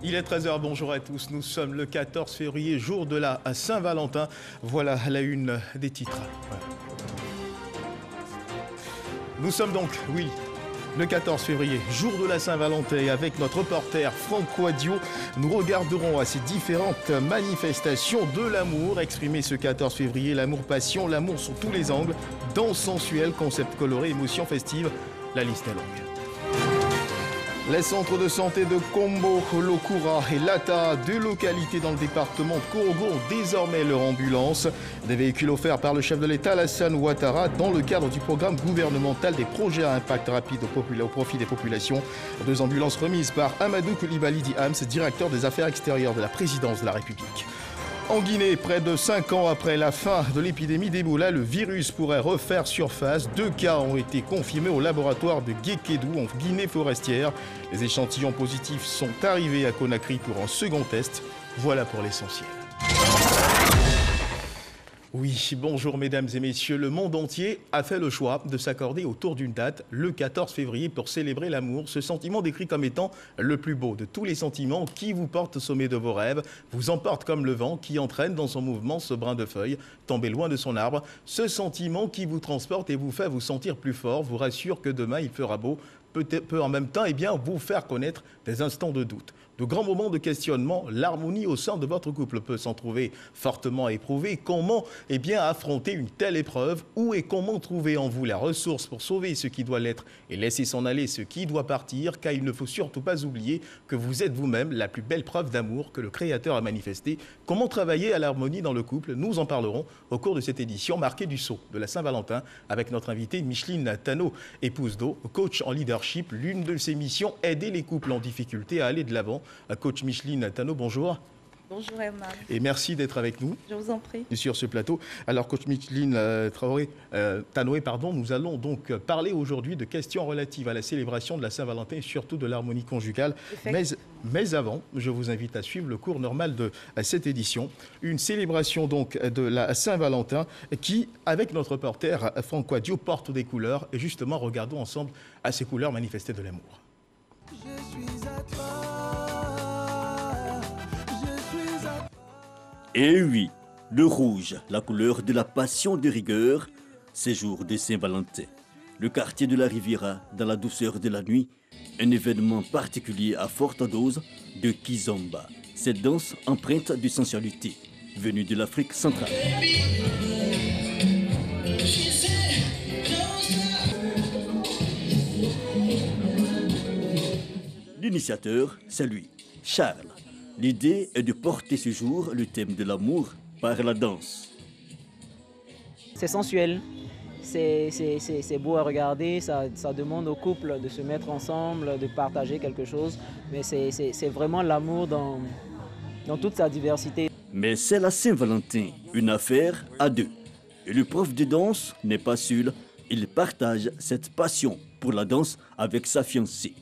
Il est 13h, bonjour à tous. Nous sommes le 14 février, jour de la Saint-Valentin. Voilà la une des titres. Voilà. Nous sommes donc, oui, le 14 février, jour de la Saint-Valentin, et avec notre reporter Franco Adio, nous regarderons à ces différentes manifestations de l'amour exprimé ce 14 février. L'amour-passion, l'amour sous tous les angles, danse sensuelle, concept coloré, émotion festive, la liste est longue. Les centres de santé de Kombo, Lokura et Lata, deux localités dans le département de Korogo, ont désormais leur ambulance. Des véhicules offerts par le chef de l'État, Alassane Ouattara, dans le cadre du programme gouvernemental des projets à impact rapide au profit des populations. Deux ambulances remises par Amadou Koulibaly Diams, directeur des affaires extérieures de la présidence de la République. En Guinée, près de 5 ans après la fin de l'épidémie d'Ebola, le virus pourrait refaire surface. 2 cas ont été confirmés au laboratoire de Guékédou, en Guinée forestière. Les échantillons positifs sont arrivés à Conakry pour un second test. Voilà pour l'essentiel. Oui, bonjour mesdames et messieurs. Le monde entier a fait le choix de s'accorder autour d'une date, le 14 février, pour célébrer l'amour. Ce sentiment décrit comme étant le plus beau de tous les sentiments qui vous porte au sommet de vos rêves, vous emporte comme le vent qui entraîne dans son mouvement ce brin de feuille tombé loin de son arbre. Ce sentiment qui vous transporte et vous fait vous sentir plus fort, vous rassure que demain il fera beau, peut en même temps vous faire connaître des instants de doute. De grands moments de questionnement, l'harmonie au sein de votre couple peut s'en trouver fortement éprouvée. Comment affronter une telle épreuve? Où et comment trouver en vous la ressource pour sauver ce qui doit l'être et laisser s'en aller ce qui doit partir? Car il ne faut surtout pas oublier que vous êtes vous-même la plus belle preuve d'amour que le Créateur a manifestée. Comment travailler à l'harmonie dans le couple? Nous en parlerons au cours de cette édition marquée du sceau de la Saint-Valentin avec notre invitée Micheline Tano, épouse d'eau, coach en leadership. L'une de ses missions, aider les couples en difficulté à aller de l'avant. Coach Micheline Tano, bonjour. Bonjour Herman. Et merci d'être avec nous. Je vous en prie. Sur ce plateau. Alors, coach Micheline Tanoé, nous allons donc parler aujourd'hui de questions relatives à la célébration de la Saint-Valentin et surtout de l'harmonie conjugale. Mais avant, je vous invite à suivre le cours normal de cette édition. Une célébration donc de la Saint-Valentin qui, avec notre reporter Franco Adio, porte des couleurs. Et justement, regardons ensemble à ces couleurs manifestées de l'amour. Et oui, le rouge, la couleur de la passion de rigueur, ces jours de Saint-Valentin. Le quartier de la Riviera, dans la douceur de la nuit, un événement particulier à forte dose de kizomba. Cette danse empreinte de sensualité, venue de l'Afrique centrale. L'initiateur, c'est lui, Charles. L'idée est de porter ce jour le thème de l'amour par la danse. C'est sensuel, c'est beau à regarder, ça demande au couple de se mettre ensemble, de partager quelque chose, mais c'est vraiment l'amour dans toute sa diversité. Mais c'est la Saint-Valentin, une affaire à deux. Et le prof de danse n'est pas seul, il partage cette passion pour la danse avec sa fiancée.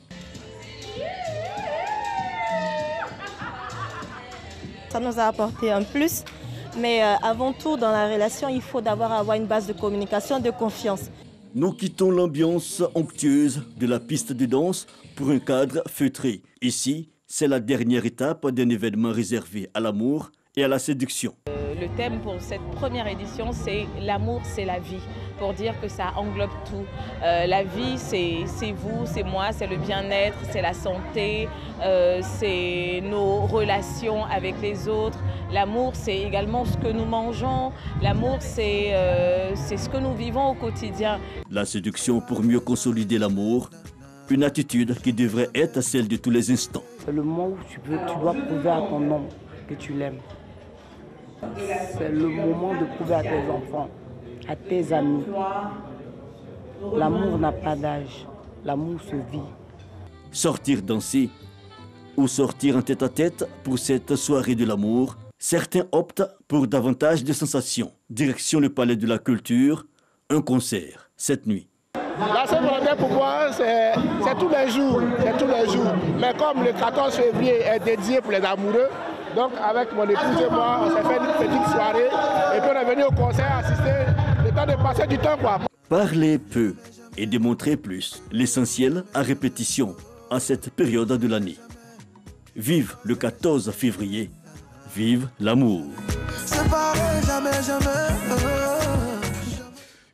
Ça nous a apporté un plus, mais avant tout, dans la relation, il faut d'abord avoir une base de communication, de confiance. Nous quittons l'ambiance onctueuse de la piste de danse pour un cadre feutré. Ici, c'est la dernière étape d'un événement réservé à l'amour et à la séduction. Le thème pour cette première édition, c'est l'amour, c'est la vie. Pour dire que ça englobe tout. La vie, c'est vous, c'est moi, c'est le bien-être, c'est la santé, c'est nos relations avec les autres. L'amour, c'est également ce que nous mangeons. L'amour, c'est ce que nous vivons au quotidien. La séduction pour mieux consolider l'amour, une attitude qui devrait être celle de tous les instants. Le moment où tu dois prouver à ton homme que tu l'aimes. C'est le moment de prouver à tes enfants, à tes amis. L'amour n'a pas d'âge, l'amour se vit. Sortir danser ou sortir en tête-à-tête pour cette soirée de l'amour, certains optent pour davantage de sensations. Direction le Palais de la Culture, un concert cette nuit. La Saint-Valentin pour moi, c'est tous les jours, Mais comme le 14 février est dédié pour les amoureux, donc avec mon épouse et moi, on s'est fait une petite soirée et puis on est venu au concert assister, le temps de passer du temps quoi. Parler peu et démontrer plus, l'essentiel à répétition en cette période de l'année. Vive le 14 février. Vive l'amour.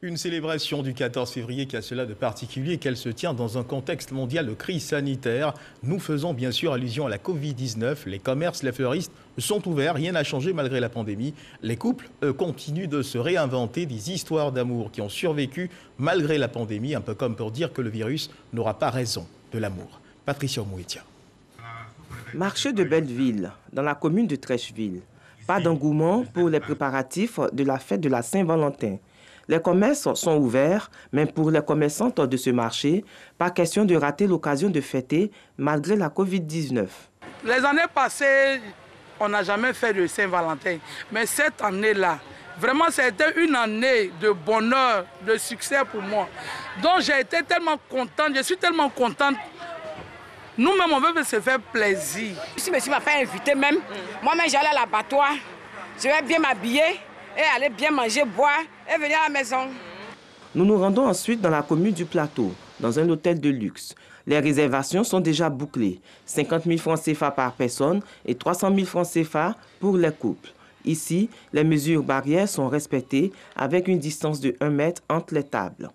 Une célébration du 14 février qui a cela de particulier qu'elle se tient dans un contexte mondial de crise sanitaire. Nous faisons bien sûr allusion à la Covid-19. Les commerces, les fleuristes sont ouverts, rien n'a changé malgré la pandémie. Les couples, eux, continuent de se réinventer des histoires d'amour qui ont survécu malgré la pandémie, un peu comme pour dire que le virus n'aura pas raison de l'amour. Patricia Mouetia. Marché de Belleville, dans la commune de Trècheville. Pas d'engouement pour les préparatifs de la fête de la Saint-Valentin. Les commerces sont ouverts, mais pour les commerçantes de ce marché, pas question de rater l'occasion de fêter malgré la Covid-19. Les années passées, on n'a jamais fait de Saint-Valentin. Mais cette année-là, vraiment, c'était une année de bonheur, de succès pour moi. Donc j'ai été tellement contente, je suis tellement contente. Nous-mêmes, on veut se faire plaisir. Si monsieur m'a fait inviter même, moi-même j'allais à l'abattoir, je vais bien m'habiller et aller bien manger, boire et venir à la maison. Nous nous rendons ensuite dans la commune du Plateau, dans un hôtel de luxe. Les réservations sont déjà bouclées. 50 000 francs CFA par personne et 300 000 francs CFA pour les couples. Ici, les mesures barrières sont respectées avec une distance de 1 mètre entre les tables.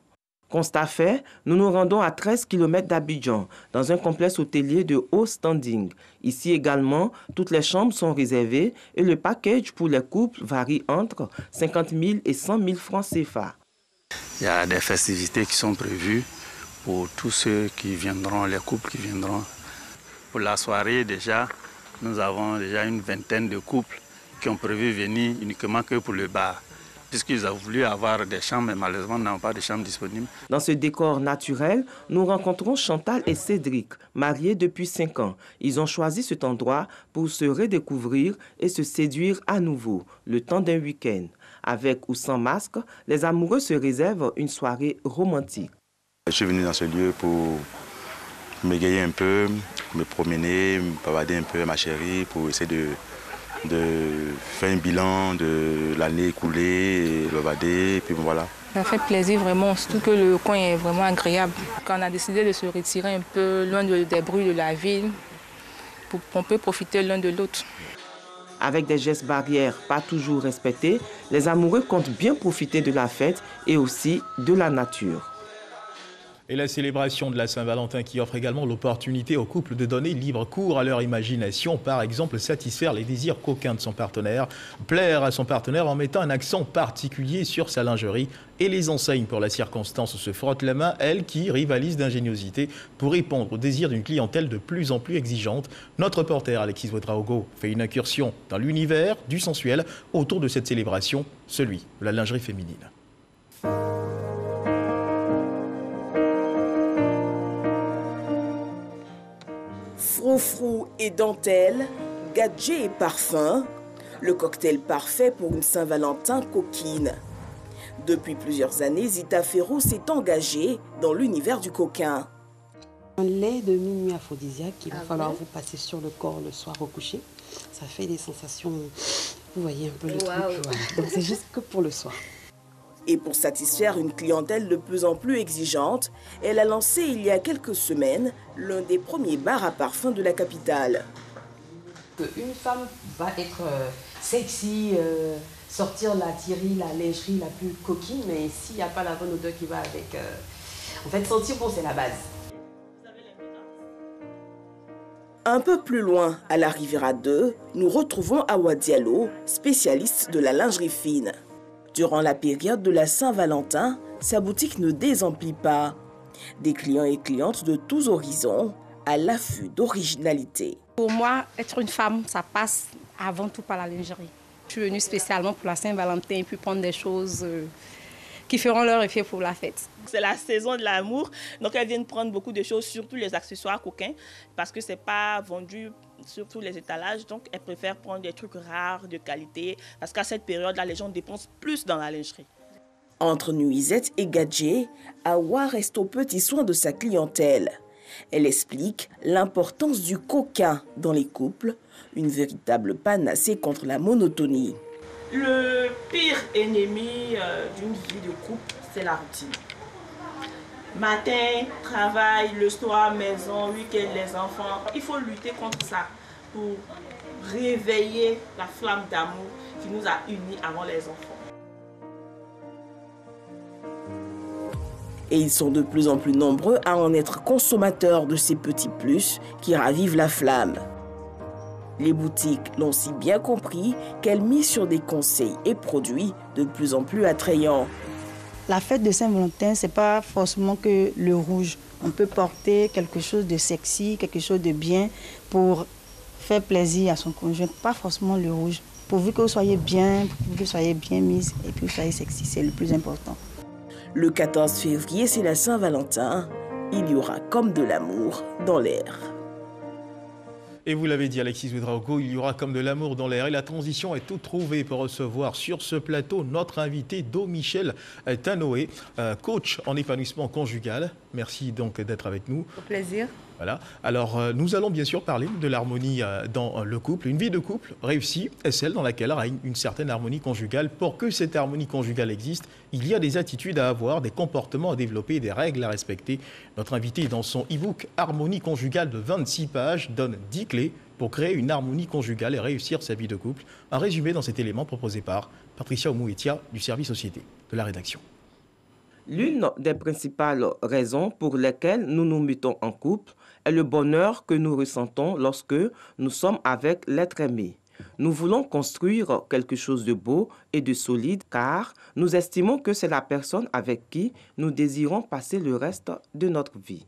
Constat fait, nous nous rendons à 13 km d'Abidjan, dans un complexe hôtelier de haut standing. Ici également, toutes les chambres sont réservées et le package pour les couples varie entre 50 000 et 100 000 francs CFA. Il y a des festivités qui sont prévues pour tous ceux qui viendront, les couples qui viendront. Pour la soirée déjà, nous avons déjà une vingtaine de couples qui ont prévu venir uniquement que pour le bar. Puisqu'ils ont voulu avoir des chambres, mais malheureusement, n'ont pas de chambres disponibles. Dans ce décor naturel, nous rencontrons Chantal et Cédric, mariés depuis 5 ans. Ils ont choisi cet endroit pour se redécouvrir et se séduire à nouveau, le temps d'un week-end. Avec ou sans masque, les amoureux se réservent une soirée romantique. Je suis venu dans ce lieu pour m'égayer un peu, me promener, me bavader un peu avec ma chérie, pour essayer de faire un bilan de l'année écoulée, et bavader, et puis voilà. Ça fait plaisir vraiment, surtout que le coin est vraiment agréable. Quand on a décidé de se retirer un peu loin des bruits de la ville, pour qu'on peut profiter l'un de l'autre. Avec des gestes barrières pas toujours respectés, les amoureux comptent bien profiter de la fête et aussi de la nature. Et la célébration de la Saint-Valentin qui offre également l'opportunité aux couples de donner libre cours à leur imagination, par exemple satisfaire les désirs coquins de son partenaire, plaire à son partenaire en mettant un accent particulier sur sa lingerie. Et les enseignes pour la circonstance se frottent la main, elles qui rivalisent d'ingéniosité pour répondre aux désirs d'une clientèle de plus en plus exigeante. Notre reporter Alexis Ouedraogo fait une incursion dans l'univers du sensuel autour de cette célébration, celui de la lingerie féminine. Froufrou et dentelle, gadget et parfum, le cocktail parfait pour une Saint-Valentin coquine. Depuis plusieurs années, Zita Ferro s'est engagée dans l'univers du coquin. Un lait de minuit aphrodisiaque qu'il va falloir vous passer sur le corps le soir au coucher. Ça fait des sensations, vous voyez un peu le truc. Voilà. Donc c'est juste que pour le soir. Et pour satisfaire une clientèle de plus en plus exigeante, elle a lancé il y a quelques semaines l'un des premiers bars à parfum de la capitale. Une femme va être sexy, sortir la tirerie, la lingerie la plus coquine, mais s'il n'y a pas la bonne odeur qui va avec, en fait sentir bon c'est la base. Un peu plus loin, à la Riviera 2, nous retrouvons Awa Diallo, spécialiste de la lingerie fine. Durant la période de la Saint-Valentin, sa boutique ne désemplit pas. Des clients et clientes de tous horizons à l'affût d'originalité. Pour moi, être une femme, ça passe avant tout par la lingerie. Je suis venue spécialement pour la Saint-Valentin et puis prendre des choses qui feront leur effet pour la fête. C'est la saison de l'amour, donc elles viennent prendre beaucoup de choses, surtout les accessoires coquins, parce que ce n'est pas vendu sur tous les étalages, donc elles préfèrent prendre des trucs rares, de qualité, parce qu'à cette période-là, les gens dépensent plus dans la lingerie. Entre nuisettes et gadgets, Awa reste aux petits soins de sa clientèle. Elle explique l'importance du coquin dans les couples, une véritable panacée contre la monotonie. Le pire ennemi d'une vie de couple, c'est la routine. Matin, travail, le soir, maison, week-end, les enfants. Il faut lutter contre ça. pour réveiller la flamme d'amour qui nous a unis avant les enfants. Et ils sont de plus en plus nombreux à en être consommateurs de ces petits plus qui ravivent la flamme. Les boutiques l'ont si bien compris qu'elles misent sur des conseils et produits de plus en plus attrayants. La fête de Saint-Valentin, ce n'est pas forcément que le rouge. On peut porter quelque chose de sexy, quelque chose de bien pour faire plaisir à son conjoint, pas forcément le rouge. Pourvu que vous soyez bien, pourvu que vous soyez bien mise et puis que vous soyez sexy, c'est le plus important. Le 14 février, c'est la Saint-Valentin. Il y aura comme de l'amour dans l'air. Et vous l'avez dit, Alexis Ouedraogo, il y aura comme de l'amour dans l'air. Et la transition est toute trouvée pour recevoir sur ce plateau notre invité, Do Michel Tanoé, coach en épanouissement conjugal. Merci donc d'être avec nous. Au plaisir. Voilà. Alors, nous allons bien sûr parler de l'harmonie dans le couple. Une vie de couple réussie est celle dans laquelle règne une certaine harmonie conjugale. Pour que cette harmonie conjugale existe, il y a des attitudes à avoir, des comportements à développer, des règles à respecter. Notre invité, dans son e-book Harmonie conjugale de 26 pages, donne 10 clés pour créer une harmonie conjugale et réussir sa vie de couple. Un résumé dans cet élément proposé par Patricia Oumouetia du service société de la rédaction. L'une des principales raisons pour lesquelles nous nous mettons en couple est le bonheur que nous ressentons lorsque nous sommes avec l'être aimé. Nous voulons construire quelque chose de beau et de solide car nous estimons que c'est la personne avec qui nous désirons passer le reste de notre vie.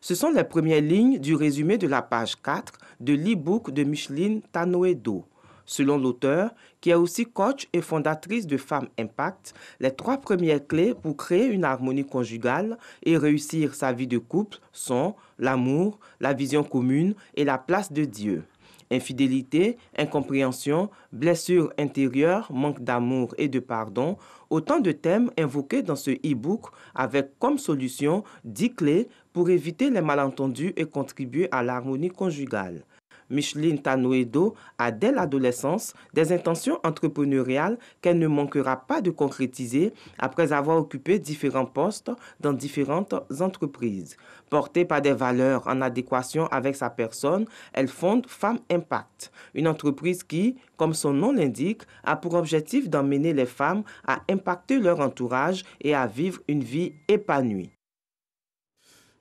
Ce sont les premières lignes du résumé de la page 4 de l'e-book de Micheline Tanoé-Do. Selon l'auteur, qui est aussi coach et fondatrice de Femmes Impact, les 3 premières clés pour créer une harmonie conjugale et réussir sa vie de couple sont l'amour, la vision commune et la place de Dieu. Infidélité, incompréhension, blessures intérieures, manque d'amour et de pardon, autant de thèmes invoqués dans ce e-book avec comme solution 10 clés pour éviter les malentendus et contribuer à l'harmonie conjugale. Micheline Tanoé-Do a dès l'adolescence des intentions entrepreneuriales qu'elle ne manquera pas de concrétiser après avoir occupé différents postes dans différentes entreprises. Portée par des valeurs en adéquation avec sa personne, elle fonde Femmes Impact, une entreprise qui, comme son nom l'indique, a pour objectif d'emmener les femmes à impacter leur entourage et à vivre une vie épanouie.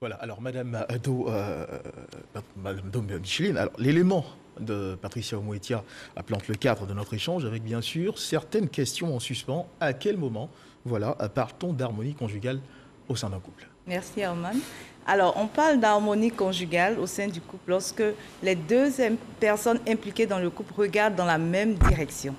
Voilà, alors Madame Do Micheline, alors l'élément de Patricia Oumouetia plante le cadre de notre échange avec bien sûr certaines questions en suspens. À quel moment, voilà, parle-t-on d'harmonie conjugale au sein d'un couple? Merci Herman. Alors, on parle d'harmonie conjugale au sein du couple lorsque les deux personnes impliquées dans le couple regardent dans la même direction.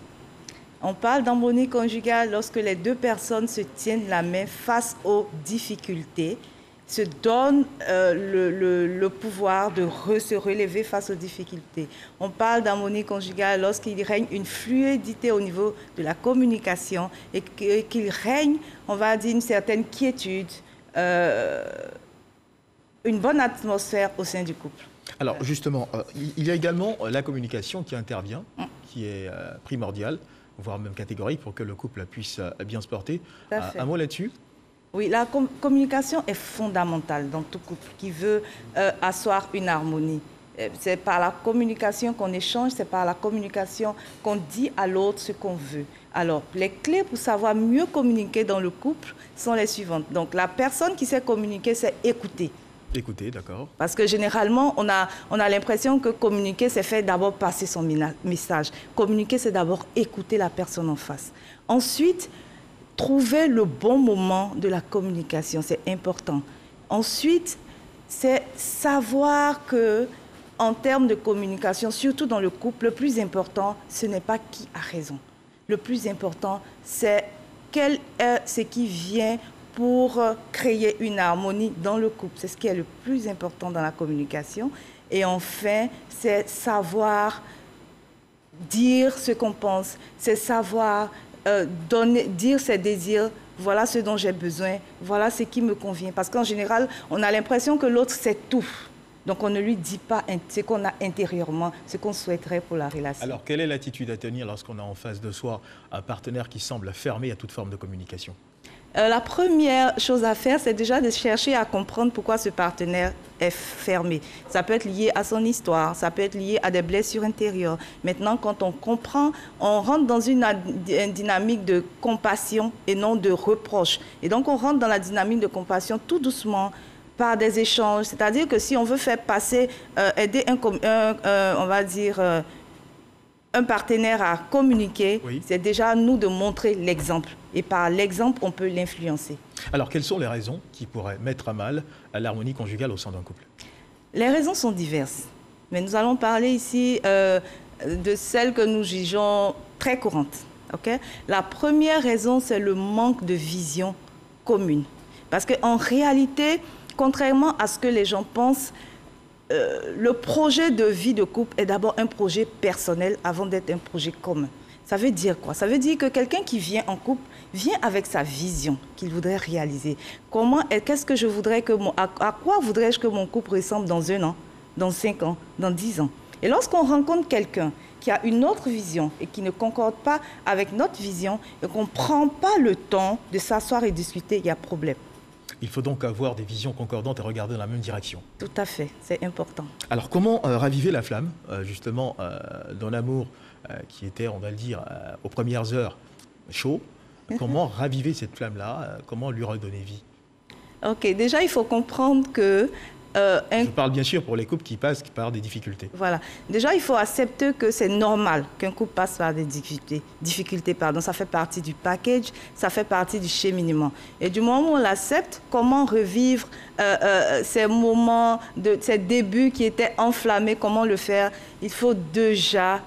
On parle d'harmonie conjugale lorsque les deux personnes se tiennent la main face aux difficultés, se donnent le pouvoir de se relever face aux difficultés. On parle d'harmonie conjugale lorsqu'il règne une fluidité au niveau de la communication et qu'il règne, on va dire, une certaine quiétude, une bonne atmosphère au sein du couple. Alors justement, il y a également la communication qui intervient, qui est primordiale, voire même catégorique pour que le couple puisse bien se porter. Un mot là-dessus? Oui, la communication est fondamentale dans tout couple qui veut asseoir une harmonie. C'est par la communication qu'on échange, c'est par la communication qu'on dit à l'autre ce qu'on veut. Alors, les clés pour savoir mieux communiquer dans le couple sont les suivantes. Donc, la personne qui sait communiquer, c'est écouter. Écouter, d'accord. Parce que généralement, on a l'impression que communiquer, c'est faire d'abord passer son message. Communiquer, c'est d'abord écouter la personne en face. Ensuite, trouver le bon moment de la communication, c'est important. Ensuite, c'est savoir que, en termes de communication, surtout dans le couple, le plus important, ce n'est pas qui a raison. Le plus important, c'est ce qui vient pour créer une harmonie dans le couple. C'est ce qui est le plus important dans la communication. Et enfin, c'est savoir dire ce qu'on pense, c'est savoir dire ses désirs, voilà ce dont j'ai besoin, voilà ce qui me convient. Parce qu'en général, on a l'impression que l'autre sait tout. Donc on ne lui dit pas ce qu'on a intérieurement, ce qu'on souhaiterait pour la relation. Alors quelle est l'attitude à tenir lorsqu'on a en face de soi un partenaire qui semble fermé à toute forme de communication? La première chose à faire, c'est déjà de chercher à comprendre pourquoi ce partenaire est fermé. Ça peut être lié à son histoire, ça peut être lié à des blessures intérieures. Maintenant, quand on comprend, on rentre dans une dynamique de compassion et non de reproche. Et donc, on rentre dans la dynamique de compassion tout doucement, par des échanges. C'est-à-dire que si on veut faire passer, aider on va dire, un partenaire à communiquer, oui, c'est déjà à nous de montrer l'exemple. Et par l'exemple, on peut l'influencer. Alors, quelles sont les raisons qui pourraient mettre à mal l'harmonie conjugale au sein d'un couple? Les raisons sont diverses. Mais nous allons parler ici de celles que nous jugeons très courantes. Okay? La première raison, c'est le manque de vision commune. Parce qu'en réalité, contrairement à ce que les gens pensent, le projet de vie de couple est d'abord un projet personnel avant d'être un projet commun. Ça veut dire quoi? Ça veut dire que quelqu'un qui vient en couple vient avec sa vision qu'il voudrait réaliser. Qu'est-ce que je voudrais que à quoi voudrais-je que mon couple ressemble dans 1 an, dans 5 ans, dans 10 ans? Et lorsqu'on rencontre quelqu'un qui a une autre vision et qui ne concorde pas avec notre vision et qu'on ne prend pas le temps de s'asseoir et discuter, il y a problème. Il faut donc avoir des visions concordantes et regarder dans la même direction. Tout à fait, c'est important. Alors comment raviver la flamme, justement, d'un amour qui était, on va le dire, aux premières heures chaud? Comment raviver cette flamme-là? Comment lui redonner vie? Ok, déjà il faut comprendre que... Je parle bien sûr pour les couples qui passent par des difficultés. Voilà. Déjà, il faut accepter que c'est normal qu'un couple passe par des difficultés. Ça fait partie du package, ça fait partie du cheminement. Et du moment où on l'accepte, comment revivre ces moments, ces débuts qui étaient enflammés, comment le faire? Il faut déjà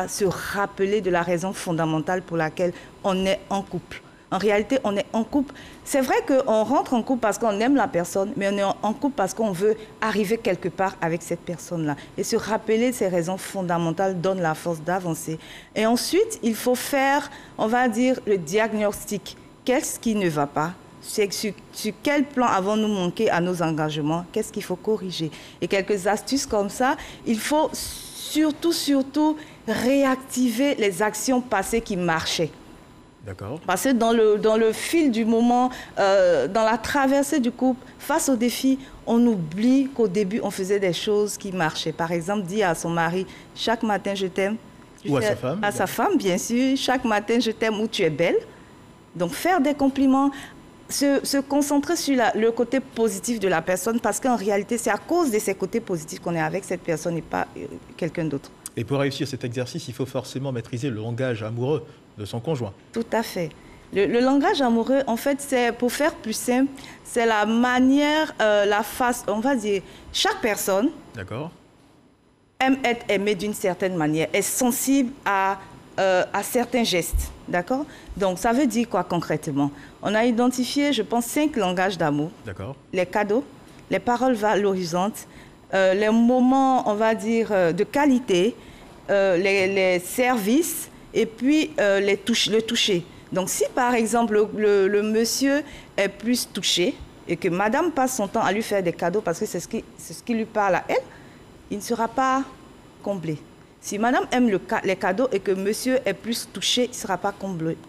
se rappeler de la raison fondamentale pour laquelle on est en couple. En réalité, on est en couple. C'est vrai qu'on rentre en couple parce qu'on aime la personne, mais on est en couple parce qu'on veut arriver quelque part avec cette personne-là. Et se rappeler de ces raisons fondamentales donne la force d'avancer. Et ensuite, il faut faire, on va dire, le diagnostic. Qu'est-ce qui ne va pas? Sur quel plan avons-nous manqué à nos engagements? Qu'est-ce qu'il faut corriger? Et quelques astuces comme ça, il faut surtout réactiver les actions passées qui marchaient. Parce que dans le fil du moment, dans la traversée du couple, face aux défis, on oublie qu'au début, on faisait des choses qui marchaient. Par exemple, dire à son mari, chaque matin, je t'aime. Ou à sa femme. À sa femme, bien sûr. Chaque matin, je t'aime ou tu es belle. Donc, faire des compliments, se concentrer sur le côté positif de la personne, parce qu'en réalité, c'est à cause de ces côtés positifs qu'on est avec cette personne et pas quelqu'un d'autre. Et pour réussir cet exercice, il faut forcément maîtriser le langage amoureux de son conjoint. Tout à fait. Le langage amoureux, en fait, c'est, pour faire plus simple, c'est la manière, la face, on va dire, chaque personne aime être aimée d'une certaine manière, est sensible à certains gestes, d'accord? Donc, ça veut dire quoi concrètement? On a identifié, je pense, 5 langages d'amour. Les cadeaux, les paroles valorisantes, les moments, on va dire, de qualité, les services et puis le toucher. Donc, si par exemple, le monsieur est plus touché et que madame passe son temps à lui faire des cadeaux parce que c'est ce qui lui parle à elle, il ne sera pas comblé. Si madame aime les cadeaux et que monsieur est plus touché, il ne sera pas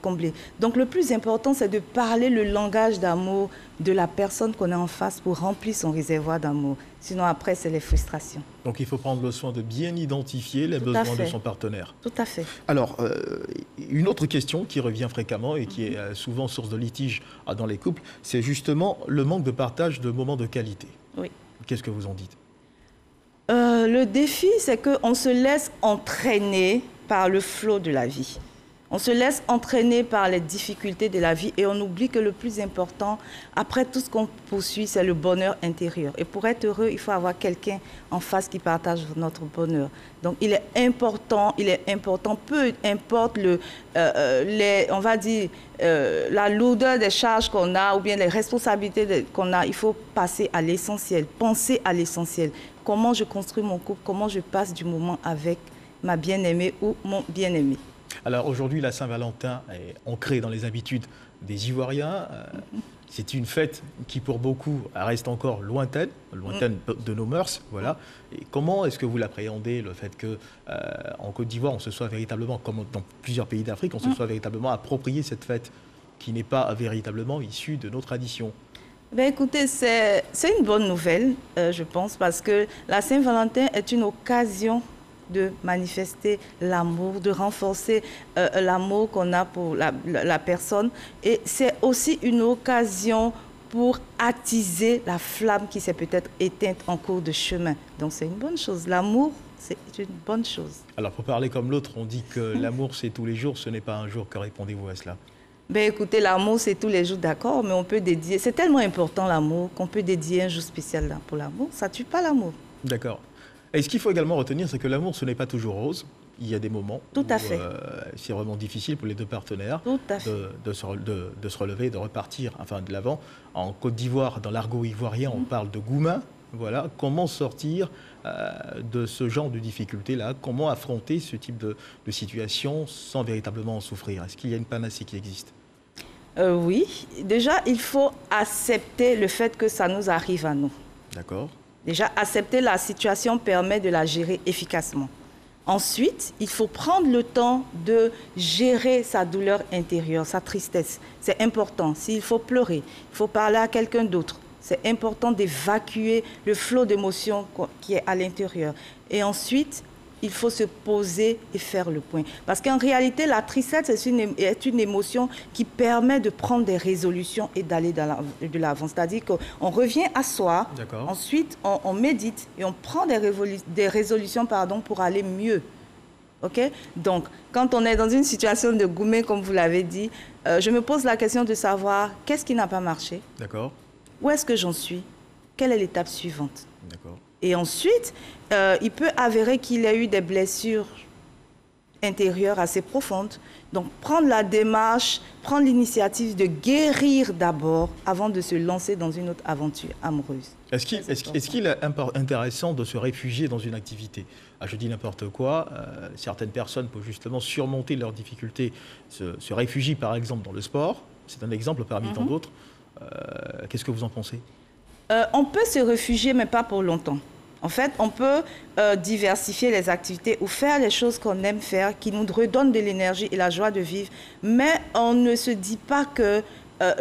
comblé. Donc, le plus important, c'est de parler le langage d'amour de la personne qu'on a en face pour remplir son réservoir d'amour. Sinon, après, c'est les frustrations. Donc, il faut prendre le soin de bien identifier les besoins de son partenaire. Tout à fait. Alors, une autre question qui revient fréquemment et qui est souvent source de litige dans les couples, c'est justement le manque de partage de moments de qualité. Oui. Qu'est-ce que vous en dites ? Le défi, c'est qu'on se laisse entraîner par le flot de la vie. On se laisse entraîner par les difficultés de la vie et on oublie que le plus important, après tout ce qu'on poursuit, c'est le bonheur intérieur. Et pour être heureux, il faut avoir quelqu'un en face qui partage notre bonheur. Donc, il est important, peu importe on va dire, la lourdeur des charges qu'on a ou bien les responsabilités qu'on a, il faut passer à l'essentiel, penser à l'essentiel. Comment je construis mon couple, comment je passe du moment avec ma bien-aimée ou mon bien-aimé. Alors aujourd'hui, la Saint-Valentin est ancrée dans les habitudes des Ivoiriens. C'est une fête qui, pour beaucoup, reste encore lointaine de nos mœurs. Voilà. Et comment est-ce que vous l'appréhendez, le fait qu'en Côte d'Ivoire, on se soit véritablement, comme dans plusieurs pays d'Afrique, on se soit véritablement approprié cette fête? qui n'est pas véritablement issu de nos traditions. Ben écoutez, c'est une bonne nouvelle, je pense, parce que la Saint-Valentin est une occasion de manifester l'amour, de renforcer l'amour qu'on a pour la personne. Et c'est aussi une occasion pour attiser la flamme qui s'est peut-être éteinte en cours de chemin. Donc c'est une bonne chose. L'amour, c'est une bonne chose. Alors pour parler comme l'autre, on dit que l'amour c'est tous les jours, ce n'est pas un jour. Que répondez-vous à cela? Ben écoutez, l'amour c'est tous les jours, d'accord, mais on peut dédier, c'est tellement important l'amour qu'on peut dédier un jour spécial là pour l'amour. Ça ne tue pas l'amour. D'accord. Et ce qu'il faut également retenir, c'est que l'amour, ce n'est pas toujours rose. Il y a des moments où c'est vraiment difficile pour les deux partenaires de se relever, de repartir de l'avant. En Côte d'Ivoire, dans l'argot ivoirien, on parle de goumin. Voilà. Comment sortir de ce genre de difficultés-là? Comment affronter ce type de situation sans véritablement en souffrir? Est-ce qu'il y a une panacée qui existe? Oui. Déjà, il faut accepter le fait que ça nous arrive à nous. D'accord. Déjà, accepter la situation permet de la gérer efficacement. Ensuite, il faut prendre le temps de gérer sa douleur intérieure, sa tristesse. C'est important. S'il faut pleurer, il faut parler à quelqu'un d'autre. C'est important d'évacuer le flot d'émotions qui est à l'intérieur. Et ensuite, il faut se poser et faire le point. Parce qu'en réalité, la tristesse est une émotion qui permet de prendre des résolutions et d'aller de l'avant. C'est-à-dire qu'on revient à soi, ensuite on médite et on prend des résolutions pour aller mieux. Okay? Donc, quand on est dans une situation de gourmet, comme vous l'avez dit, je me pose la question de savoir qu'est-ce qui n'a pas marché. D'accord. Où est-ce que j'en suis? Quelle est l'étape suivante? D'accord. Et ensuite, il peut avérer qu'il y a eu des blessures intérieures assez profondes. Donc, prendre la démarche, prendre l'initiative de guérir d'abord avant de se lancer dans une autre aventure amoureuse. Est-ce qu'il est intéressant de se réfugier dans une activité? Je dis n'importe quoi. Certaines personnes peuvent justement surmonter leurs difficultés, se réfugient par exemple dans le sport. C'est un exemple parmi tant d'autres. Qu'est-ce que vous en pensez? On peut se réfugier, mais pas pour longtemps. En fait, on peut diversifier les activités ou faire les choses qu'on aime faire, qui nous redonnent de l'énergie et la joie de vivre. Mais on ne se dit pas que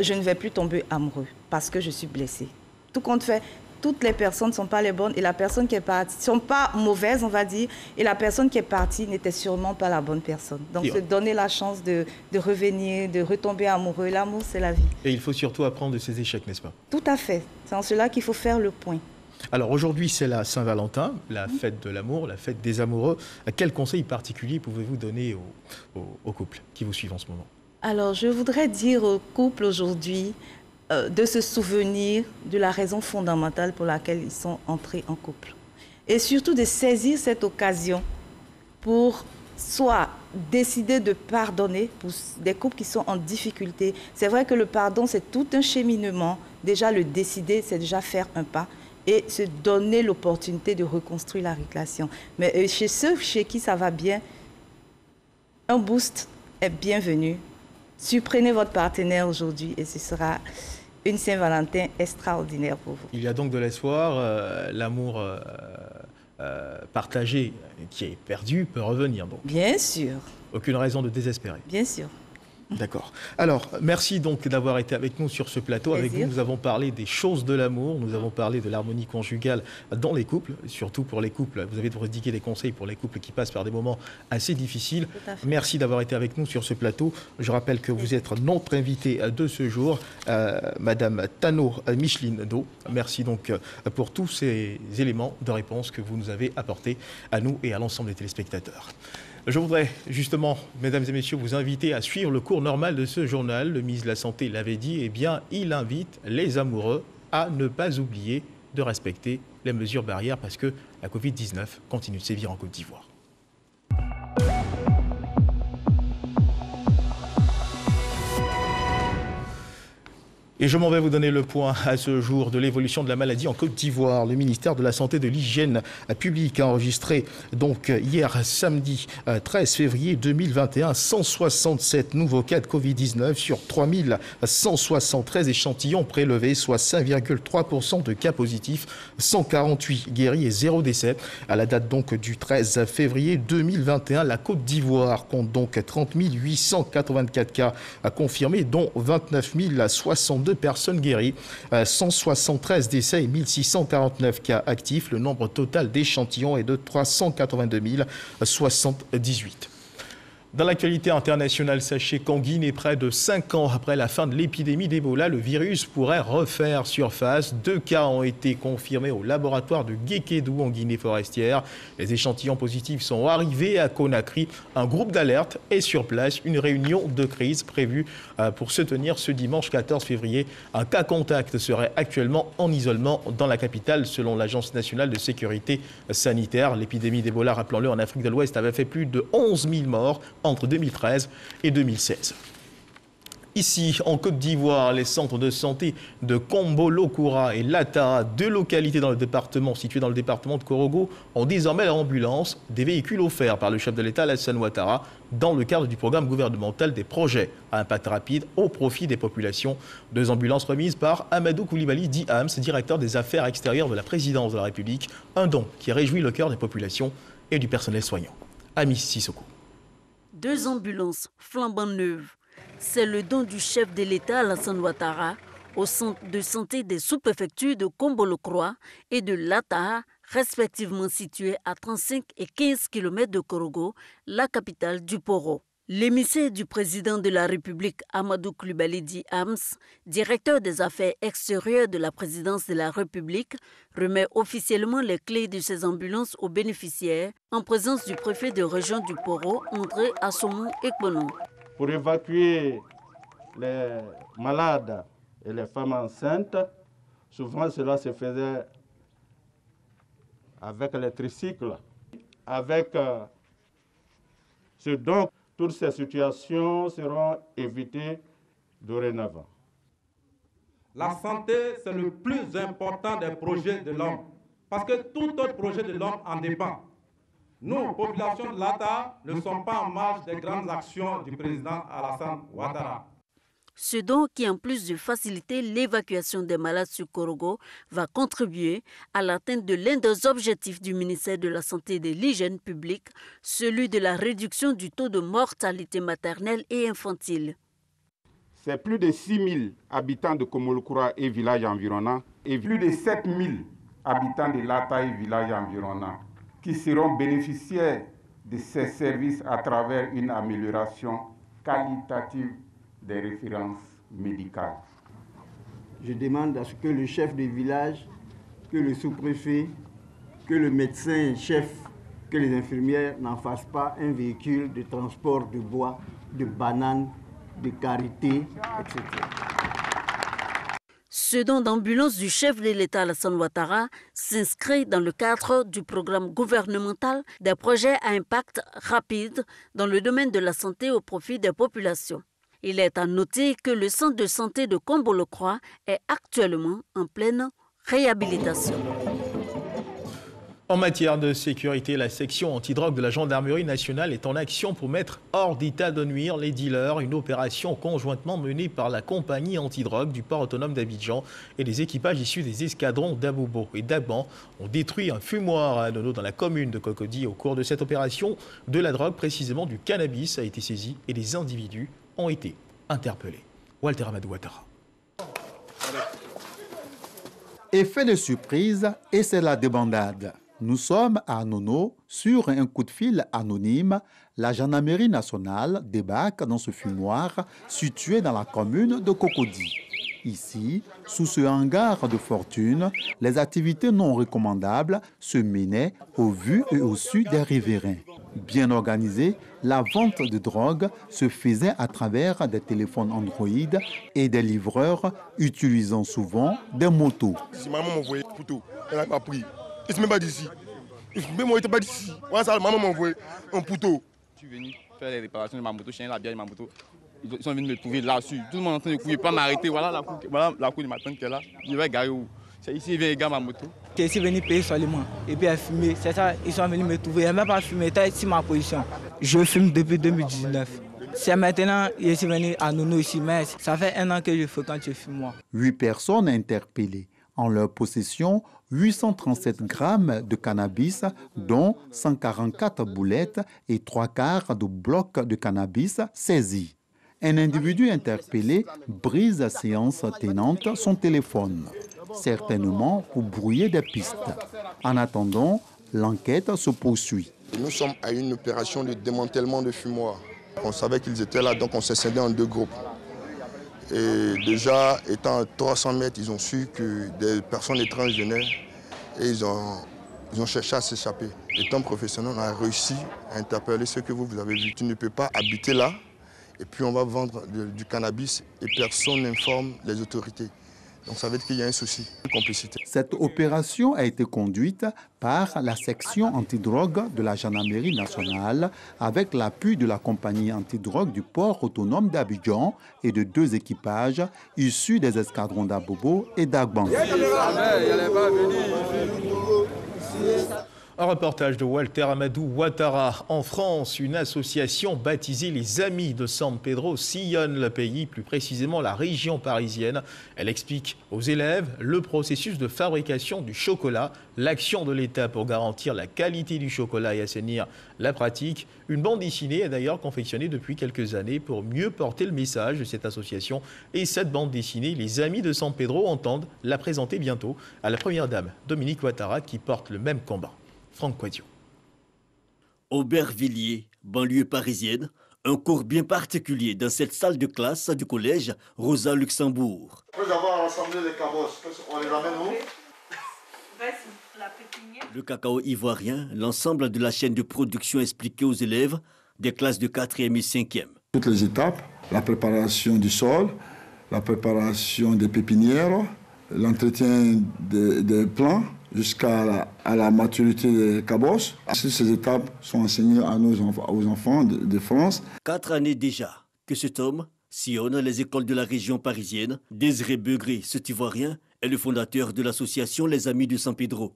je ne vais plus tomber amoureux parce que je suis blessée. Tout compte fait, toutes les personnes ne sont pas les bonnes et la personne qui est partie ne sont pas mauvaises, on va dire, et la personne qui est partie n'était sûrement pas la bonne personne. Donc, se donner la chance de revenir, de retomber amoureux. L'amour, c'est la vie. Et il faut surtout apprendre de ses échecs, n'est-ce pas? Tout à fait. C'est en cela qu'il faut faire le point. Alors aujourd'hui, c'est la Saint-Valentin, la fête de l'amour, la fête des amoureux. Quel conseil particulier pouvez-vous donner aux couples qui vous suivent en ce moment? Alors, je voudrais dire aux couples aujourd'hui de se souvenir de la raison fondamentale pour laquelle ils sont entrés en couple. Et surtout de saisir cette occasion pour soit décider de pardonner pour des couples qui sont en difficulté. C'est vrai que le pardon, c'est tout un cheminement. Déjà, le décider, c'est déjà faire un pas et se donner l'opportunité de reconstruire la relation. Mais chez ceux chez qui ça va bien, un boost est bienvenu. Surprenez votre partenaire aujourd'hui et ce sera une Saint-Valentin extraordinaire pour vous. Il y a donc de l'espoir, l'amour partagé qui est perdu peut revenir. Donc. Bien sûr. Aucune raison de désespérer. Bien sûr. D'accord. Alors, merci donc d'avoir été avec nous sur ce plateau. Plaisir. Avec vous, nous avons parlé des choses de l'amour, nous avons parlé de l'harmonie conjugale dans les couples, surtout pour les couples. Vous avez prodigué des conseils pour les couples qui passent par des moments assez difficiles. Merci d'avoir été avec nous sur ce plateau. Je rappelle que vous êtes notre invitée de ce jour, Madame Tano Micheline Do. Merci donc pour tous ces éléments de réponse que vous nous avez apportés à nous et à l'ensemble des téléspectateurs. Je voudrais justement, mesdames et messieurs, vous inviter à suivre le cours normal de ce journal. Le ministre de la Santé l'avait dit, eh bien, il invite les amoureux à ne pas oublier de respecter les mesures barrières parce que la Covid-19 continue de sévir en Côte d'Ivoire. Et je m'en vais vous donner le point à ce jour de l'évolution de la maladie en Côte d'Ivoire. Le ministère de la Santé et de l'Hygiène publique a enregistré donc hier samedi 13 février 2021 167 nouveaux cas de Covid-19 sur 3173 échantillons prélevés, soit 5,3% de cas positifs, 148 guéris et 0 décès. À la date donc du 13 février 2021, la Côte d'Ivoire compte donc 30 884 cas confirmés, dont 29 062 personnes guéries, 173 décès et 1649 cas actifs. Le nombre total d'échantillons est de 382 078. Dans l'actualité internationale, sachez qu'en Guinée, près de 5 ans après la fin de l'épidémie d'Ebola, le virus pourrait refaire surface. 2 cas ont été confirmés au laboratoire de Guékédou en Guinée forestière. Les échantillons positifs sont arrivés à Conakry. Un groupe d'alerte est sur place. Une réunion de crise prévue pour se tenir ce dimanche 14 février. Un cas contact serait actuellement en isolement dans la capitale, selon l'Agence nationale de sécurité sanitaire. L'épidémie d'Ebola, rappelons-le, en Afrique de l'Ouest avait fait plus de 11 000 morts entre 2013 et 2016. Ici, en Côte d'Ivoire, les centres de santé de Kombo-Lokura et Latara, 2 localités dans le département, situées dans le département de Korogo, ont désormais leur ambulance, des véhicules offerts par le chef de l'État, Alassane Ouattara, dans le cadre du programme gouvernemental des projets à impact rapide au profit des populations. 2 ambulances remises par Amadou Koulibaly, dit Hams, directeur des affaires extérieures de la présidence de la République. Un don qui réjouit le cœur des populations et du personnel soignant. Amis Sissoko. 2 ambulances flambant neuves. C'est le don du chef de l'État, Alassane Ouattara, au centre de santé des sous-préfectures de Kombo-Lokura et de Latara, respectivement situés à 35 et 15 km de Korogo, la capitale du Poro. L'émissaire du président de la République, Amadou Koulibaly Di Hams, directeur des affaires extérieures de la présidence de la République, remet officiellement les clés de ces ambulances aux bénéficiaires en présence du préfet de région du Poro, André Assomou Ekbono. Pour évacuer les malades et les femmes enceintes, souvent cela se faisait avec les tricycles, avec ce don. Toutes ces situations seront évitées dorénavant. La santé, c'est le plus important des projets de l'homme, parce que tout autre projet de l'homme en dépend. Nous, population de Latara, ne sommes pas en marge des grandes actions du président Alassane Ouattara. Ce don qui, en plus de faciliter l'évacuation des malades sur Korogo, va contribuer à l'atteinte de l'un des objectifs du ministère de la Santé et de l'Hygiène publique, celui de la réduction du taux de mortalité maternelle et infantile. C'est plus de 6 000 habitants de Kombo-Lokura et villages environnants et plus de 7 000 habitants de Latara et villages environnants qui seront bénéficiaires de ces services à travers une amélioration qualitative des références médicales. Je demande à ce que le chef de village, que le sous-préfet, que le médecin-chef, que les infirmières n'en fassent pas un véhicule de transport de bois, de bananes, de karité, etc. Ce don d'ambulance du chef de l'État Alassane Ouattara s'inscrit dans le cadre du programme gouvernemental des projets à impact rapide dans le domaine de la santé au profit des populations. Il est à noter que le centre de santé de Kombo-Lokura est actuellement en pleine réhabilitation. En matière de sécurité, la section antidrogue de la gendarmerie nationale est en action pour mettre hors d'état de nuire les dealers. Une opération conjointement menée par la compagnie antidrogue du port autonome d'Abidjan et les équipages issus des escadrons d'Aboubo et d'Aban ont détruit un fumoir à Anono dans la commune de Cocody. Au cours de cette opération, de la drogue, précisément du cannabis, a été saisi et les individus ont été interpellés. Walter Amadou Ouattara. Effet de surprise et c'est la débandade. Nous sommes à Anono. Sur un coup de fil anonyme, la gendarmerie nationale débarque dans ce fumoir situé dans la commune de Cocody. Ici, sous ce hangar de fortune, les activités non recommandables se menaient au vu et au su des riverains. Bien organisée, la vente de drogue se faisait à travers des téléphones Android et des livreurs utilisant souvent des motos. Si maman m'a envoyé un couteau, elle n'a pas pris. Et c'est même pas d'ici. Même moi, il n'était pas d'ici. Maman m'a envoyé un couteau. Je suis venu faire les réparations de ma moto, changer la bière de ma moto. ils sont venus me trouver là-dessus. Tout le monde est en train de courir, pas m'arrêter. Voilà la cour de ma tante qui est là. Je vais garer où? C'est ici, il vient et gare ma moto. Je suis venu payer seulement et puis à fumer. C'est ça, ils sont venus me trouver. Je n'ai même pas fumé, c'était ici ma position. Je fume depuis 2019. C'est maintenant que je suis venu à Nono ici, mais ça fait 1 an que je fréquente, je fume moi. 8 personnes interpellées. En leur possession, 837 grammes de cannabis, dont 144 boulettes et 3/4 de blocs de cannabis saisis. Un individu interpellé brise à séance tenante son téléphone, certainement pour brouiller des pistes. En attendant, l'enquête se poursuit. Nous sommes à une opération de démantèlement de fumoirs. On savait qu'ils étaient là, donc on s'est scindé en 2 groupes. Et déjà, étant à 300 mètres, ils ont su que des personnes étranges venaient et ils ont cherché à s'échapper. Étant professionnel, on a réussi à interpeller ceux que vous avez vus. Tu ne peux pas habiter là et puis on va vendre du cannabis et personne n'informe les autorités. Donc ça veut dire qu'il y a un souci, une complicité. Cette opération a été conduite par la section antidrogue de la gendarmerie nationale avec l'appui de la compagnie antidrogue du port autonome d'Abidjan et de 2 équipages issus des escadrons d'Abobo et d'Agban. Un reportage de Walter Amadou Ouattara. En France, une association baptisée les Amis de San Pedro sillonne le pays, plus précisément la région parisienne. Elle explique aux élèves le processus de fabrication du chocolat, l'action de l'État pour garantir la qualité du chocolat et assainir la pratique. Une bande dessinée est d'ailleurs confectionnée depuis quelques années pour mieux porter le message de cette association. Et cette bande dessinée, les Amis de San Pedro entendent la présenter bientôt à la première dame, Dominique Ouattara, qui porte le même combat. Franck Quadio. Aubervilliers, banlieue parisienne, un cours bien particulier dans cette salle de classe du collège Rosa Luxembourg. Après avoir rassemblé les cabosses, on les amène où? Le cacao ivoirien, l'ensemble de la chaîne de production expliquée aux élèves des classes de 4e et 5e. Toutes les étapes, la préparation du sol, la préparation des pépinières, l'entretien des plants, jusqu'à la maturité des cabosses. Ces étapes sont enseignées aux enfants de France. 4 années déjà que cet homme sillonne les écoles de la région parisienne. Désiré Begré, cet Ivoirien, est le fondateur de l'association Les Amis de San Pedro.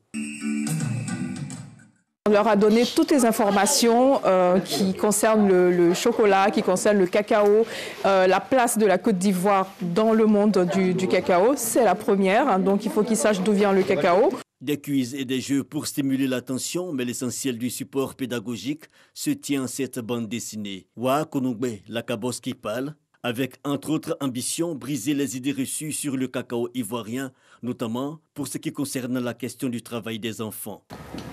On leur a donné toutes les informations qui concernent le chocolat, qui concernent le cacao, la place de la Côte d'Ivoire dans le monde du cacao. C'est la première, hein, donc il faut qu'ils sachent d'où vient le cacao. Des quiz et des jeux pour stimuler l'attention, mais l'essentiel du support pédagogique se tient à cette bande dessinée. Wa Konungbe, la cabosse qui parle, avec entre autres ambition briser les idées reçues sur le cacao ivoirien, notamment pour ce qui concerne la question du travail des enfants.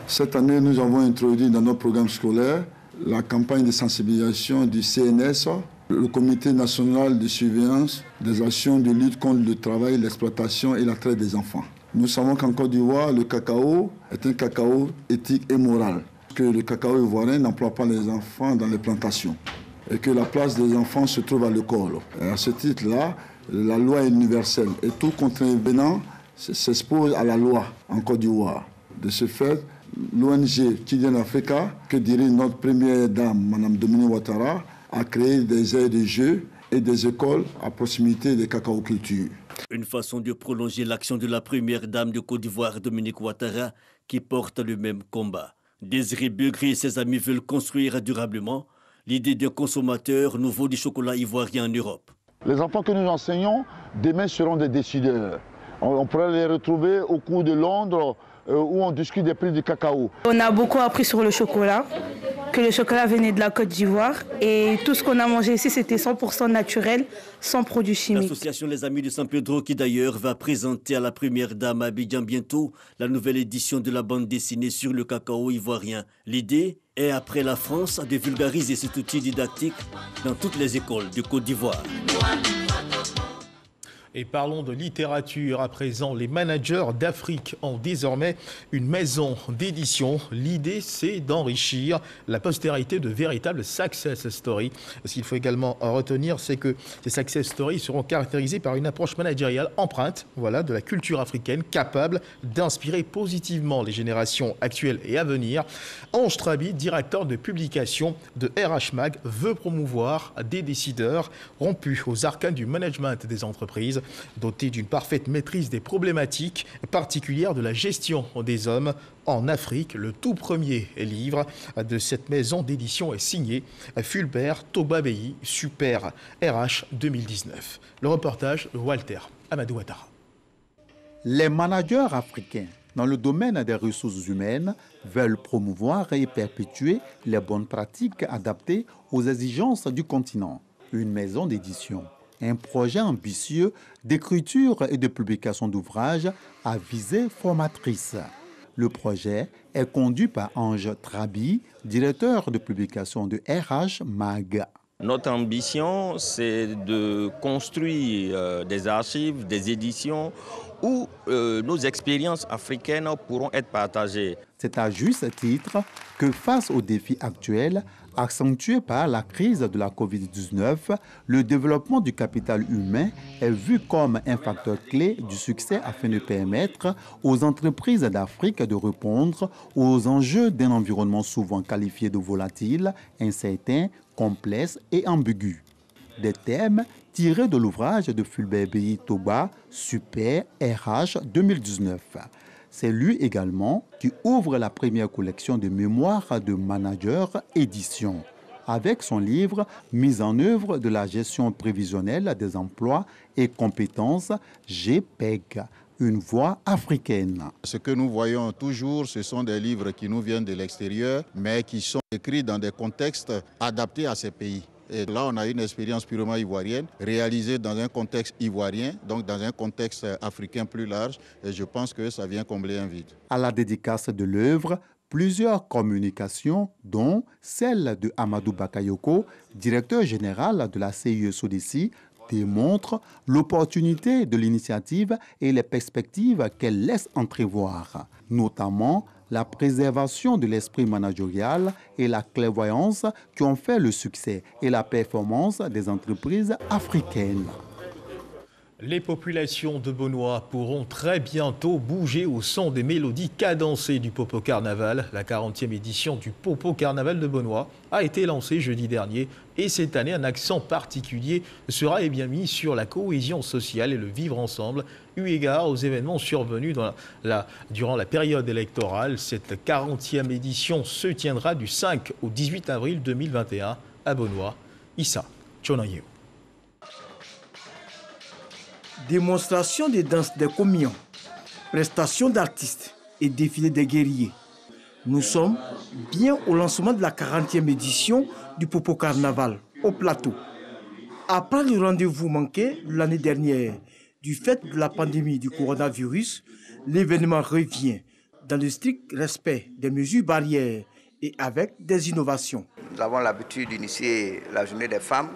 Cette année, nous avons introduit dans nos programmes scolaires la campagne de sensibilisation du CNS, le Comité national de surveillance des actions de lutte contre le travail, l'exploitation et la traite des enfants. Nous savons qu'en Côte d'Ivoire, le cacao est un cacao éthique et moral, que le cacao ivoirien n'emploie pas les enfants dans les plantations et que la place des enfants se trouve à l'école. À ce titre-là, la loi est universelle et tout contrevenant s'expose à la loi en Côte d'Ivoire. De ce fait, l'ONG Children Africa, que dirige notre première dame, Mme Dominique Ouattara, a créé des aires de jeu et des écoles à proximité des cacaocultures. Une façon de prolonger l'action de la première dame de Côte d'Ivoire, Dominique Ouattara, qui porte le même combat. Désiré Begré et ses amis veulent construire durablement l'idée d'un consommateur nouveau du chocolat ivoirien en Europe. Les enfants que nous enseignons, demain seront des décideurs. On pourrait les retrouver au cours de Londres, où on discute des prix du cacao. On a beaucoup appris sur le chocolat, que le chocolat venait de la Côte d'Ivoire et tout ce qu'on a mangé ici c'était 100% naturel, sans produits chimiques. L'association Les Amis de San Pedro qui d'ailleurs va présenter à la première dame à Abidjan bientôt la nouvelle édition de la bande dessinée sur le cacao ivoirien. L'idée est après la France de vulgariser cet outil didactique dans toutes les écoles de Côte d'Ivoire. Et parlons de littérature à présent. Les managers d'Afrique ont désormais une maison d'édition. L'idée, c'est d'enrichir la postérité de véritables success stories. Ce qu'il faut également retenir, c'est que ces success stories seront caractérisées par une approche managériale empreinte de la culture africaine, capable d'inspirer positivement les générations actuelles et à venir. Ange Trabi, directeur de publication de RH Mag, veut promouvoir des décideurs rompus aux arcanes du management des entreprises, doté d'une parfaite maîtrise des problématiques particulières de la gestion des hommes en Afrique. Le tout premier livre de cette maison d'édition est signé Fulbert Tobabei, Super RH 2019. Le reportage de Walter Amadou Ouattara. Les managers africains dans le domaine des ressources humaines veulent promouvoir et perpétuer les bonnes pratiques adaptées aux exigences du continent. Une maison d'édition. Un projet ambitieux d'écriture et de publication d'ouvrages à visée formatrice. Le projet est conduit par Ange Trabi, directeur de publication de RH Mag. Notre ambition, c'est de construire des archives, des éditions où nos expériences africaines pourront être partagées. C'est à juste titre que face aux défis actuels, accentués par la crise de la Covid-19, le développement du capital humain est vu comme un facteur clé du succès afin de permettre aux entreprises d'Afrique de répondre aux enjeux d'un environnement souvent qualifié de volatile, incertain, complexe et ambigu. Des thèmes tirés de l'ouvrage de Fulbert Toba, Super RH 2019. C'est lui également qui ouvre la première collection de mémoires de managers édition, avec son livre « Mise en œuvre de la gestion prévisionnelle des emplois et compétences GPEG ». Une voix africaine. Ce que nous voyons toujours, ce sont des livres qui nous viennent de l'extérieur, mais qui sont écrits dans des contextes adaptés à ces pays. Et là, on a une expérience purement ivoirienne, réalisée dans un contexte ivoirien, donc dans un contexte africain plus large, et je pense que ça vient combler un vide. À la dédicace de l'œuvre, plusieurs communications, dont celle de Amadou Bakayoko, directeur général de la CIE SODECI, démontrent l'opportunité de l'initiative et les perspectives qu'elle laisse entrevoir, notamment la préservation de l'esprit managérial et la clairvoyance qui ont fait le succès et la performance des entreprises africaines. Les populations de Beaunois pourront très bientôt bouger au son des mélodies cadencées du Popo Carnaval. La 40e édition du Popo Carnaval de Beaunois a été lancée jeudi dernier et cette année, un accent particulier sera mis sur la cohésion sociale et le vivre ensemble, eu égard aux événements survenus durant la période électorale. Cette 40e édition se tiendra du 5 au 18 avril 2021 à Beaunois. Issa Chonayo. Démonstration des danses des communions, prestations d'artistes et défilé des guerriers. Nous sommes bien au lancement de la 40e édition du Popo Carnaval au plateau. Après le rendez-vous manqué l'année dernière du fait de la pandémie du coronavirus, l'événement revient dans le strict respect des mesures barrières et avec des innovations. Nous avons l'habitude d'initier la journée des femmes,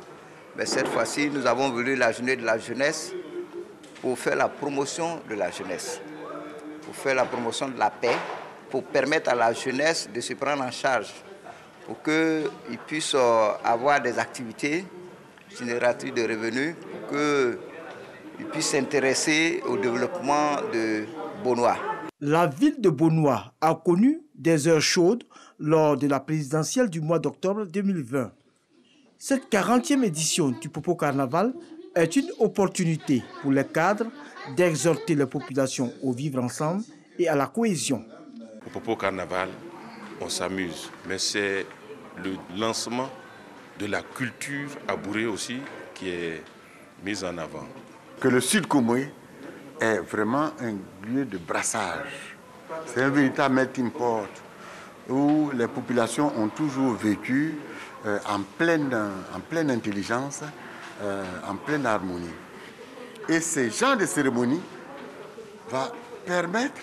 mais cette fois-ci, nous avons voulu la journée de la jeunesse pour faire la promotion de la jeunesse, pour faire la promotion de la paix, pour permettre à la jeunesse de se prendre en charge, pour qu'ils puissent avoir des activités génératrices de revenus, pour qu'ils puissent s'intéresser au développement de Beaunois. La ville de Beaunois a connu des heures chaudes lors de la présidentielle du mois d'octobre 2020. Cette 40e édition du Popo Carnaval est une opportunité pour les cadres d'exhorter les populations au vivre ensemble et à la cohésion. Au Popo Carnaval, on s'amuse, mais c'est le lancement de la culture abourée aussi qui est mise en avant. Que le Sud Comoé est vraiment un lieu de brassage. C'est un véritable melting pot où les populations ont toujours vécu en pleine intelligence, en pleine harmonie. Et ce genre de cérémonie va permettre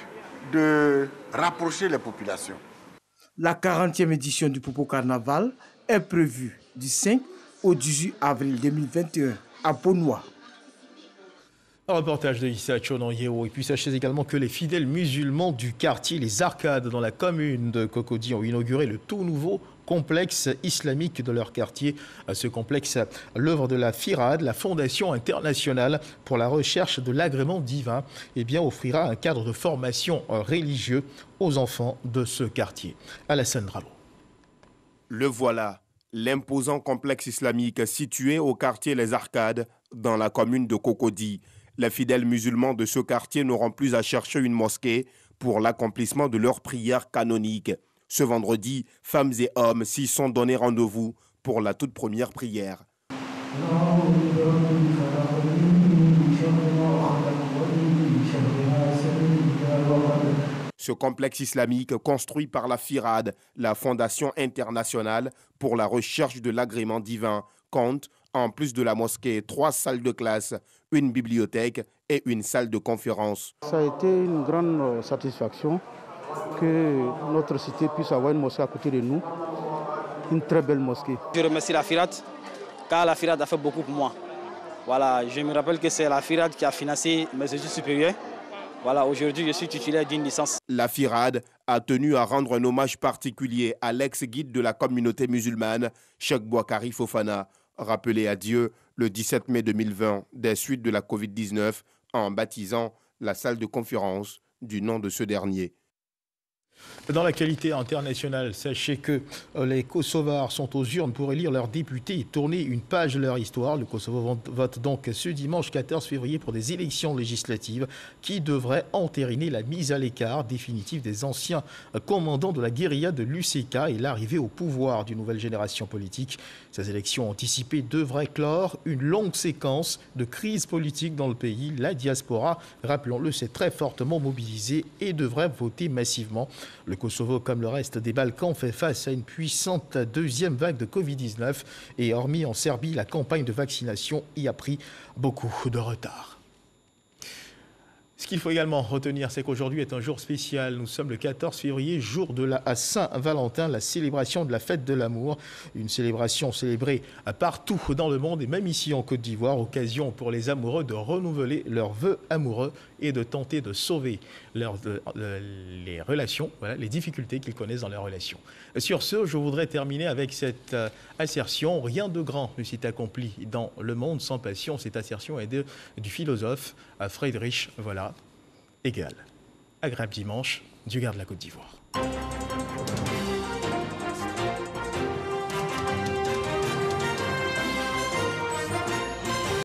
de rapprocher les populations. La 40e édition du Popo Carnaval est prévue du 5 au 18 avril 2021 à Beaunois. Un reportage de Issa Chonanyeo. Et puis sachez également que les fidèles musulmans du quartier Les Arcades dans la commune de Cocody ont inauguré le tout nouveau complexe islamique de leur quartier. Ce complexe, l'œuvre de la FIRAD, la Fondation internationale pour la recherche de l'agrément divin, offrira un cadre de formation religieux aux enfants de ce quartier. Alassane Dralo. Le voilà, l'imposant complexe islamique situé au quartier Les Arcades dans la commune de Cocody. Les fidèles musulmans de ce quartier n'auront plus à chercher une mosquée pour l'accomplissement de leurs prières canoniques. Ce vendredi, femmes et hommes s'y sont donné rendez-vous pour la toute première prière. Ce complexe islamique, construit par la FIRAD, la Fondation internationale pour la recherche de l'agrément divin, compte, en plus de la mosquée, 3 salles de classe, une bibliothèque et une salle de conférence. Ça a été une grande satisfaction que notre cité puisse avoir une mosquée à côté de nous, une très belle mosquée. Je remercie la FIRAD, car la FIRAD a fait beaucoup pour moi. Voilà, je me rappelle que c'est la FIRAD qui a financé mes études supérieures. Voilà, aujourd'hui, je suis titulaire d'une licence. La FIRAD a tenu à rendre un hommage particulier à l'ex-guide de la communauté musulmane, Cheikh Bouakari Fofana, rappelé à Dieu le 17 mai 2020 des suites de la Covid-19 en baptisant la salle de conférence du nom de ce dernier. Dans la qualité internationale, sachez que les Kosovars sont aux urnes pour élire leurs députés et tourner une page de leur histoire. Le Kosovo vote donc ce dimanche 14 février pour des élections législatives qui devraient entériner la mise à l'écart définitive des anciens commandants de la guérilla de l'UCK et l'arrivée au pouvoir d'une nouvelle génération politique. Ces élections anticipées devraient clore une longue séquence de crises politiques dans le pays. La diaspora, rappelons-le, s'est très fortement mobilisée et devrait voter massivement. Le Kosovo, comme le reste des Balkans, fait face à une puissante deuxième vague de Covid-19 et hormis en Serbie, la campagne de vaccination y a pris beaucoup de retard. Ce qu'il faut également retenir, c'est qu'aujourd'hui est un jour spécial. Nous sommes le 14 février, jour de la Saint-Valentin, la célébration de la fête de l'amour. Une célébration célébrée partout dans le monde et même ici en Côte d'Ivoire. Occasion pour les amoureux de renouveler leurs vœux amoureux et de tenter de sauver les relations, voilà, les difficultés qu'ils connaissent dans leurs relations. Sur ce, je voudrais terminer avec cette assertion. Rien de grand ne s'est accompli dans le monde sans passion. Cette assertion est du philosophe Friedrich, voilà, égal. Agréable dimanche du Gard de la Côte d'Ivoire.